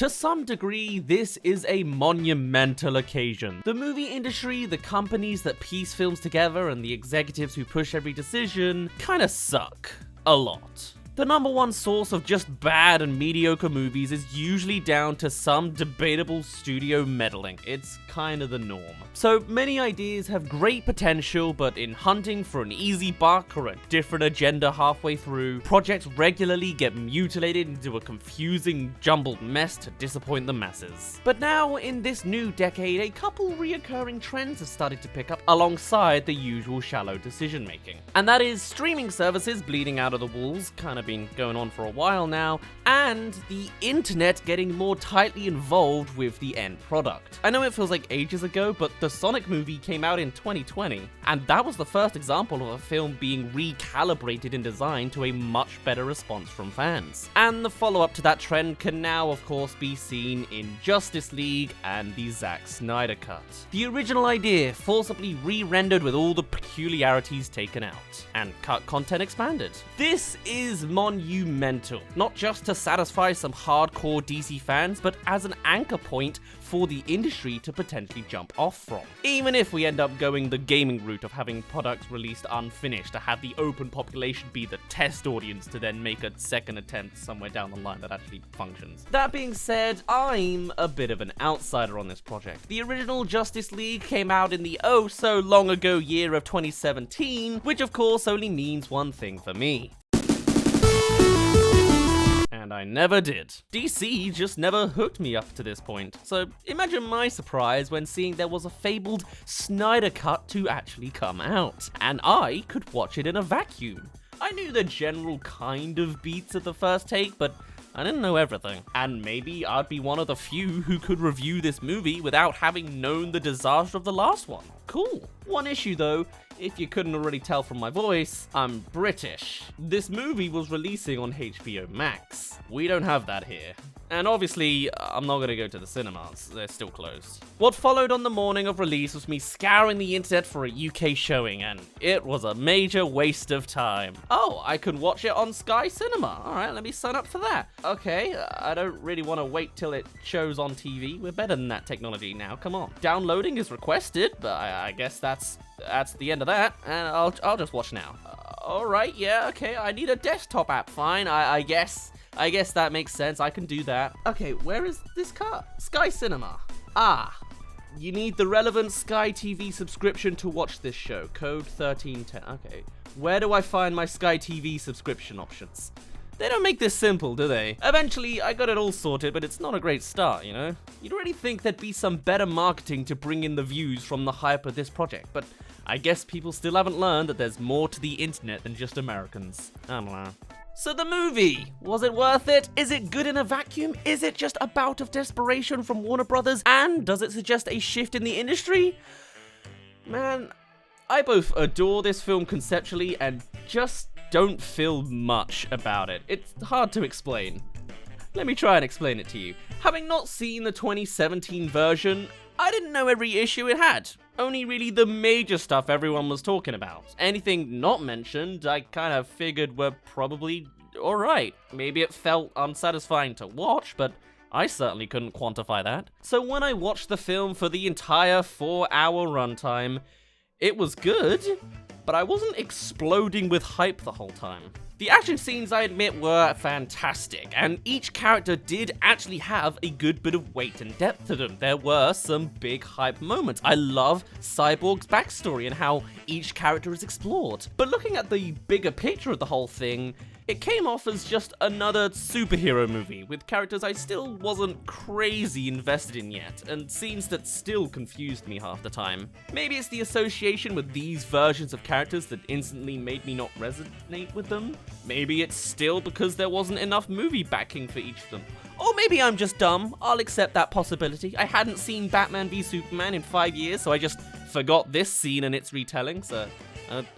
To some degree, this is a monumental occasion. The movie industry, the companies that piece films together, and the executives who push every decision kinda suck. A lot. The number one source of just bad and mediocre movies is usually down to some debatable studio meddling. It's kind of the norm. So many ideas have great potential, but in hunting for an easy buck or a different agenda halfway through, projects regularly get mutilated into a confusing, jumbled mess to disappoint the masses. But now, in this new decade, a couple reoccurring trends have started to pick up alongside the usual shallow decision making. And that is streaming services bleeding out of the walls, kind of been going on for a while now, and the internet getting more tightly involved with the end product. I know it feels like ages ago, but the Sonic movie came out in 2020, and that was the first example of a film being recalibrated in design to a much better response from fans. And the follow-up to that trend can now, of course, be seen in Justice League and the Zack Snyder cut. The original idea forcibly re-rendered with all the peculiarities taken out, and cut content expanded. This is monumental, not just to satisfy some hardcore DC fans, but as an anchor point for the industry to potentially jump off from. Even if we end up going the gaming route of having products released unfinished to have the open population be the test audience to then make a second attempt somewhere down the line that actually functions. That being said, I'm a bit of an outsider on this project. The original Justice League came out in the oh so long ago year of 2017, which of course only means one thing for me. And I never did. DC just never hooked me up to this point, so imagine my surprise when seeing there was a fabled Snyder cut to actually come out, and I could watch it in a vacuum. I knew the general kind of beats at the first take, but I didn't know everything, and maybe I'd be one of the few who could review this movie without having known the disaster of the last one. Cool. One issue though, if you couldn't already tell from my voice, I'm British. This movie was releasing on HBO Max. We don't have that here. And obviously, I'm not gonna go to the cinemas, they're still closed. What followed on the morning of release was me scouring the internet for a UK showing, and it was a major waste of time. Oh, I could watch it on Sky Cinema. Alright, let me sign up for that. Okay, I don't really want to wait till it shows on TV. We're better than that technology now, come on. Downloading is requested, but I guess that's the end of that, and I'll just watch now. Alright, yeah, okay, I need a desktop app, fine, I guess that makes sense, I can do that. Okay, where is this cut? Sky Cinema. Ah, you need the relevant Sky TV subscription to watch this show. Code 1310, okay. Where do I find my Sky TV subscription options? They don't make this simple, do they? Eventually, I got it all sorted, but it's not a great start, you know? You'd already think there'd be some better marketing to bring in the views from the hype of this project, but I guess people still haven't learned that there's more to the internet than just Americans. I don't know. So the movie, was it worth it? Is it good in a vacuum? Is it just a bout of desperation from Warner Brothers? And does it suggest a shift in the industry? Man, I both adore this film conceptually and just don't feel much about it. It's hard to explain. Let me try and explain it to you. Having not seen the 2017 version, I didn't know every issue it had. Only really the major stuff everyone was talking about. Anything not mentioned, I kind of figured were probably alright. Maybe it felt unsatisfying to watch, but I certainly couldn't quantify that. So when I watched the film for the entire 4-hour runtime, it was good, but I wasn't exploding with hype the whole time. The action scenes, I admit, were fantastic, and each character did actually have a good bit of weight and depth to them. There were some big hype moments. I love Cyborg's backstory and how each character is explored. But looking at the bigger picture of the whole thing, it came off as just another superhero movie, with characters I still wasn't crazy invested in yet, and scenes that still confused me half the time. Maybe it's the association with these versions of characters that instantly made me not resonate with them. Maybe it's still because there wasn't enough movie backing for each of them. Or maybe I'm just dumb, I'll accept that possibility. I hadn't seen Batman v Superman in 5 years, so I just forgot this scene and its retelling, so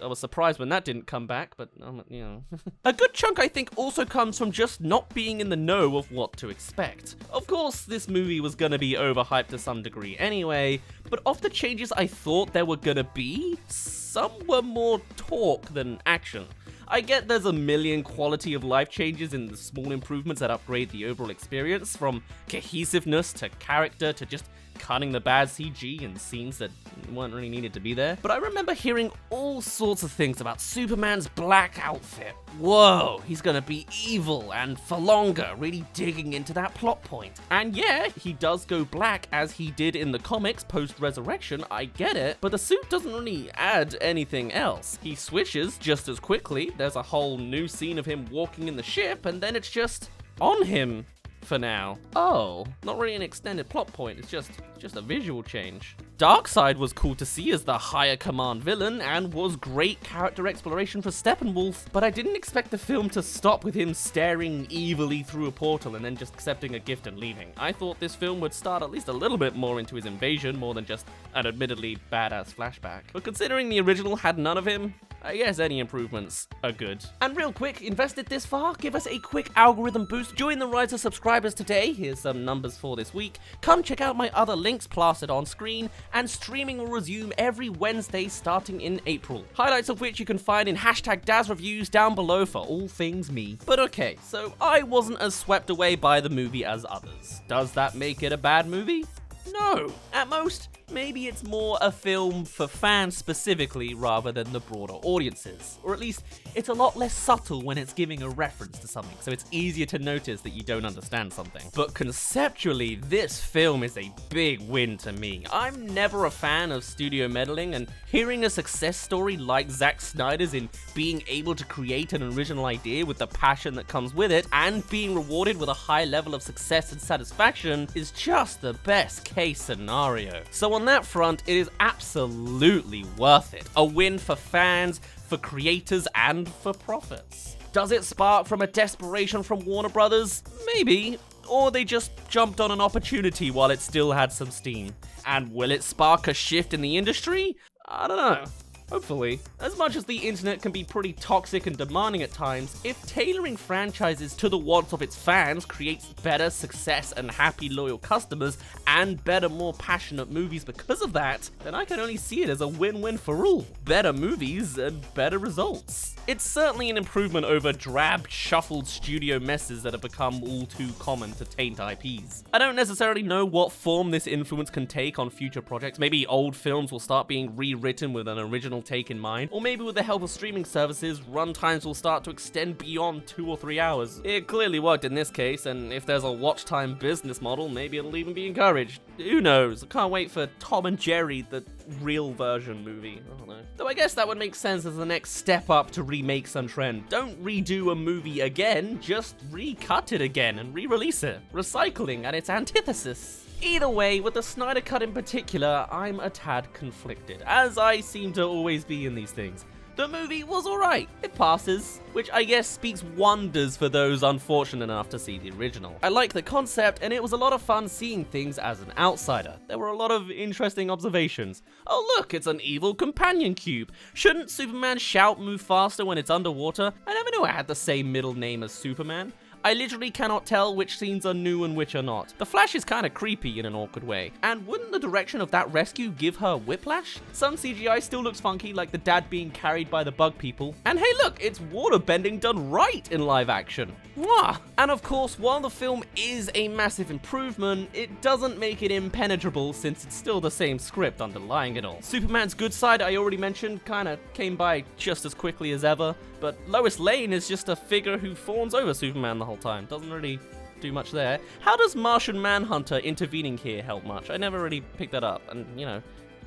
I was surprised when that didn't come back, but, you know. A good chunk, I think, also comes from just not being in the know of what to expect. Of course, this movie was gonna be overhyped to some degree anyway, but of the changes I thought there were gonna be, some were more talk than action. I get there's a million quality of life changes in the small improvements that upgrade the overall experience, from cohesiveness to character to just cutting the bad CG and scenes that weren't really needed to be there. But I remember hearing all sorts of things about Superman's black outfit. Whoa, he's gonna be evil and for longer, really digging into that plot point. And yeah, he does go black as he did in the comics post-resurrection, I get it, but the suit doesn't really add anything else. He switches just as quickly, there's a whole new scene of him walking in the ship, and then it's just on him. For now. Oh, not really an extended plot point, it's just a visual change. Darkseid was cool to see as the higher command villain and was great character exploration for Steppenwolf, but I didn't expect the film to stop with him staring evilly through a portal and then just accepting a gift and leaving. I thought this film would start at least a little bit more into his invasion more than just an admittedly badass flashback. But considering the original had none of him, I guess any improvements are good. And real quick, invested this far? Give us a quick algorithm boost. Join the rise of subscribers today. Here's some numbers for this week. Come check out my other links plastered on screen, and streaming will resume every Wednesday starting in April. Highlights of which you can find in #DazzReviews down below for all things me. But okay, so I wasn't as swept away by the movie as others. Does that make it a bad movie? No. At most, maybe it's more a film for fans specifically rather than the broader audiences. Or at least, it's a lot less subtle when it's giving a reference to something, so it's easier to notice that you don't understand something. But conceptually, this film is a big win to me. I'm never a fan of studio meddling, and hearing a success story like Zack Snyder's in being able to create an original idea with the passion that comes with it, and being rewarded with a high level of success and satisfaction is just the best case scenario. So on that front, it is absolutely worth it. A win for fans, for creators, and for profits. Does it spark from a desperation from Warner Brothers? Maybe. Or they just jumped on an opportunity while it still had some steam. And will it spark a shift in the industry? I don't know. Hopefully. As much as the internet can be pretty toxic and demanding at times, if tailoring franchises to the wants of its fans creates better success and happy loyal customers, and better, more passionate movies because of that, then I can only see it as a win-win for all. Better movies and better results. It's certainly an improvement over drab, shuffled studio messes that have become all too common to taint IPs. I don't necessarily know what form this influence can take on future projects. Maybe old films will start being rewritten with an original take in mind, or maybe with the help of streaming services, runtimes will start to extend beyond 2 or 3 hours. It clearly worked in this case, and if there's a watch time business model, maybe it'll even be encouraged. Who knows? I can't wait for Tom and Jerry, the real version movie. I don't know. Though I guess that would make sense as the next step up to remake some trend. Don't redo a movie again, just recut it again and re-release it. Recycling at its antithesis. Either way, with the Snyder Cut in particular, I'm a tad conflicted, as I seem to always be in these things. The movie was alright, it passes, which I guess speaks wonders for those unfortunate enough to see the original. I like the concept, and it was a lot of fun seeing things as an outsider. There were a lot of interesting observations. Oh look, it's an evil companion cube. Shouldn't Superman shout move faster when it's underwater? I never knew I had the same middle name as Superman. I literally cannot tell which scenes are new and which are not. The Flash is kinda creepy in an awkward way. And wouldn't the direction of that rescue give her whiplash? Some CGI still looks funky, like the dad being carried by the bug people. And hey look, it's waterbending done right in live action. Mwah! And of course, while the film is a massive improvement, it doesn't make it impenetrable since it's still the same script underlying it all. Superman's good side, I already mentioned, kinda came by just as quickly as ever, but Lois Lane is just a figure who fawns over Superman the whole time. Doesn't really do much there. How does Martian Manhunter intervening here help much? I never really picked that up, and you know,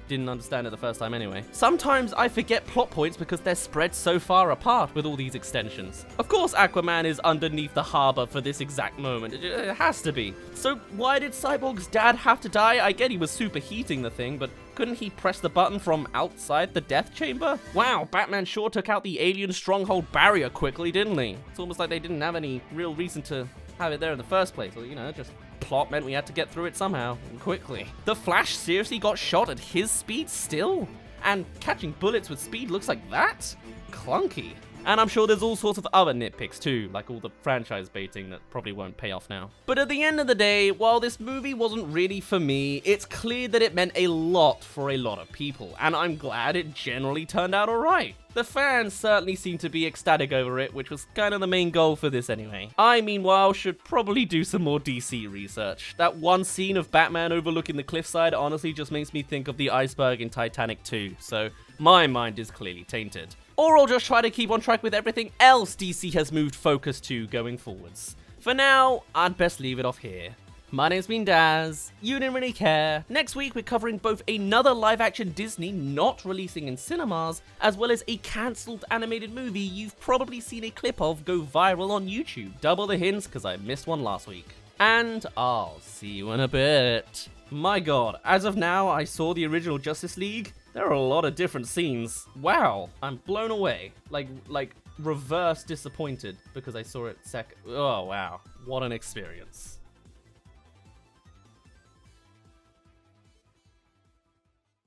didn't understand it the first time anyway. Sometimes I forget plot points because they're spread so far apart with all these extensions. Of course Aquaman is underneath the harbor for this exact moment. It has to be. So why did Cyborg's dad have to die? I get he was superheating the thing, but couldn't he press the button from outside the death chamber? Wow, Batman sure took out the alien stronghold barrier quickly, didn't he? It's almost like they didn't have any real reason to have it there in the first place, or you know, just plot meant we had to get through it somehow, and quickly. The Flash seriously got shot at his speed still? And catching bullets with speed looks like that? Clunky. And I'm sure there's all sorts of other nitpicks too, like all the franchise baiting that probably won't pay off now. But at the end of the day, while this movie wasn't really for me, it's clear that it meant a lot for a lot of people, and I'm glad it generally turned out alright. The fans certainly seem to be ecstatic over it, which was kind of the main goal for this anyway. I, meanwhile, should probably do some more DC research. That one scene of Batman overlooking the cliffside honestly just makes me think of the iceberg in Titanic 2, so my mind is clearly tainted. Or I'll just try to keep on track with everything else DC has moved focus to going forwards. For now, I'd best leave it off here. My name's been Daz, you didn't really care. Next week we're covering both another live-action Disney not releasing in cinemas, as well as a cancelled animated movie you've probably seen a clip of go viral on YouTube. Double the hints, cause I missed one last week. And I'll see you in a bit. My god, as of now I saw the original Justice League. There are a lot of different scenes. Wow, I'm blown away. Like reverse disappointed because I saw it oh wow, what an experience.